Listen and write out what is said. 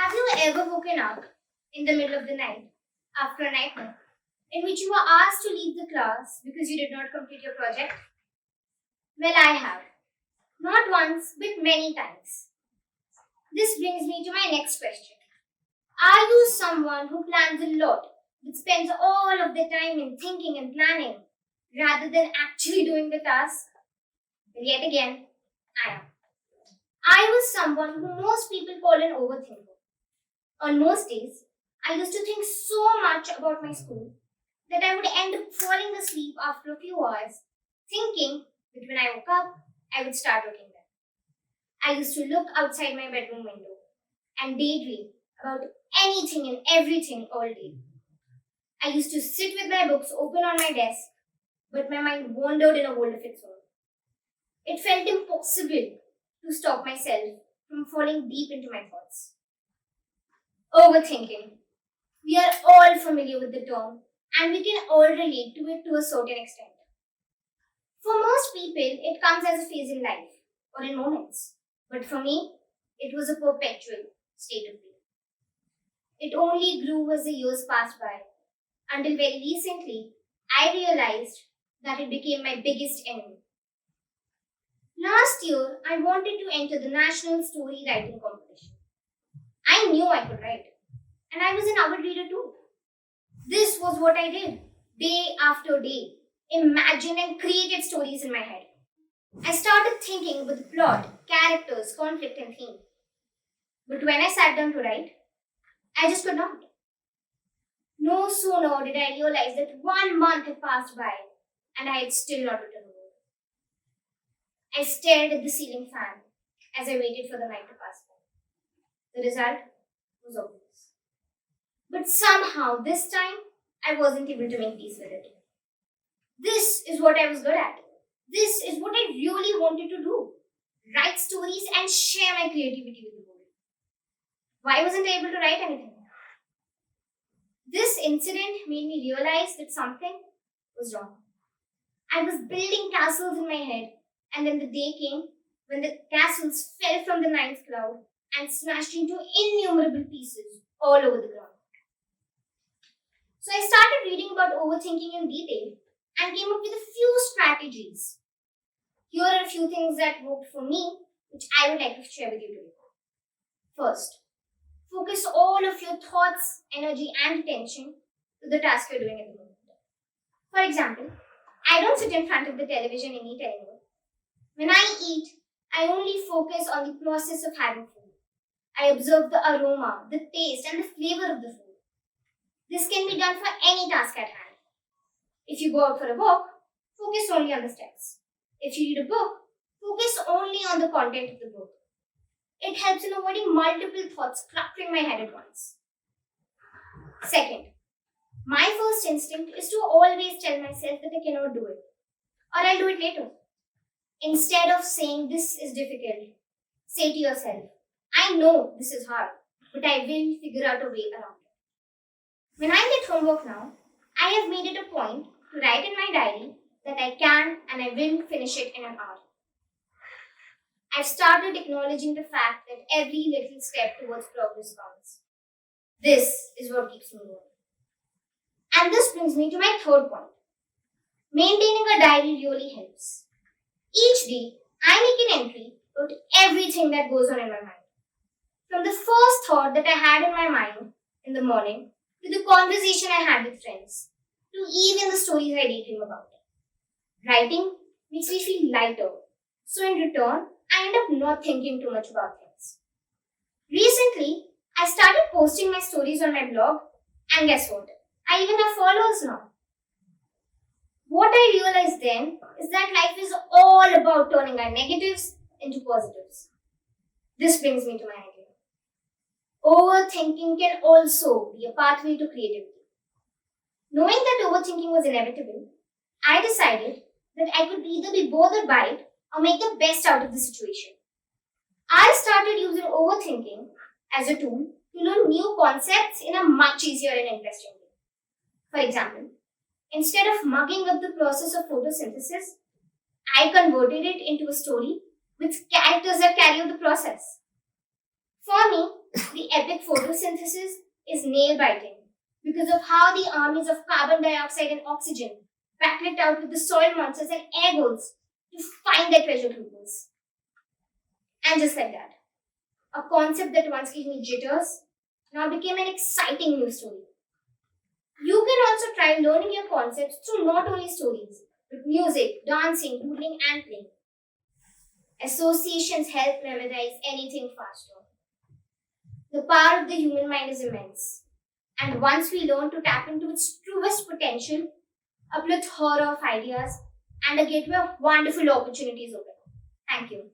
Have you ever woken up in the middle of the night after a nightmare in which you were asked to leave the class because you did not complete your project? Well, I have. Not once, but many times. This brings me to my next question. Are you someone who plans a lot but spends all of the time in thinking and planning rather than actually doing the task? Well, yet again, I am. I was someone who most people call an overthinker. On most days, I used to think so much about my school that I would end up falling asleep after a few hours, thinking that when I woke up, I would start looking there. I used to look outside my bedroom window and daydream about anything and everything all day. I used to sit with my books open on my desk, but my mind wandered in a world of its own. It felt impossible to stop myself from falling deep into my thoughts. Overthinking. We are all familiar with the term and we can all relate to it to a certain extent. For most people, it comes as a phase in life or in moments. But for me, it was a perpetual state of being. It only grew as the years passed by until very recently I realized that it became my biggest enemy. Last year, I wanted to enter the National Story Writing Competition. I knew I could write, and I was an avid reader too. This was what I did, day after day, imagined and created stories in my head. I started thinking about the plot, characters, conflict, and theme. But when I sat down to write, I just could not. No sooner did I realize that 1 month had passed by, and I had still not written a word. I stared at the ceiling fan as I waited for the night to pass by. The result was obvious. But somehow this time I wasn't able to make peace with it. This is what I was good at. This is what I really wanted to do. Write stories and share my creativity with the world. Why wasn't I able to write anything? This incident made me realize that something was wrong. I was building castles in my head, and then the day came when the castles fell from the ninth cloud and smashed into innumerable pieces all over the ground. So I started reading about overthinking in detail and came up with a few strategies. Here are a few things that worked for me, which I would like to share with you today. First, focus all of your thoughts, energy, and attention to the task you're doing at the moment. For example, I don't sit in front of the television and eat anymore. When I eat, I only focus on the process of having food. I observe the aroma, the taste, and the flavor of the food. This can be done for any task at hand. If you go out for a walk, focus only on the steps. If you read a book, focus only on the content of the book. It helps in avoiding multiple thoughts cluttering my head at once. Second, my first instinct is to always tell myself that I cannot do it, or I'll do it later. Instead of saying this is difficult, say to yourself, I know this is hard, but I will figure out a way around it. When I get homework now, I have made it a point to write in my diary that I can and I will finish it in an hour. I've started acknowledging the fact that every little step towards progress counts. This is what keeps me going. And this brings me to my third point. Maintaining a diary really helps. Each day, I make an entry about everything that goes on in my mind. From the first thought that I had in my mind in the morning, to the conversation I had with friends, to even the stories I daydream about. Writing makes me feel lighter, so in return, I end up not thinking too much about things. Recently, I started posting my stories on my blog, and guess what? I even have followers now. What I realized then is that life is all about turning our negatives into positives. This brings me to my idea. Overthinking can also be a pathway to creativity. Knowing that overthinking was inevitable, I decided that I could either be bothered by it or make the best out of the situation. I started using overthinking as a tool to learn new concepts in a much easier and interesting way. For example, instead of mugging up the process of photosynthesis, I converted it into a story with characters that carry out the process. For me, the epic photosynthesis is nail biting because of how the armies of carbon dioxide and oxygen battle it out with the soil monsters and air goats to find their treasure troopers. And just like that, a concept that once gave me jitters now became an exciting news story. You can also try learning your concepts through not only stories, but music, dancing, doodling, and playing. Associations help memorize anything faster. The power of the human mind is immense. And once we learn to tap into its truest potential, a plethora of ideas and a gateway of wonderful opportunities open. Thank you.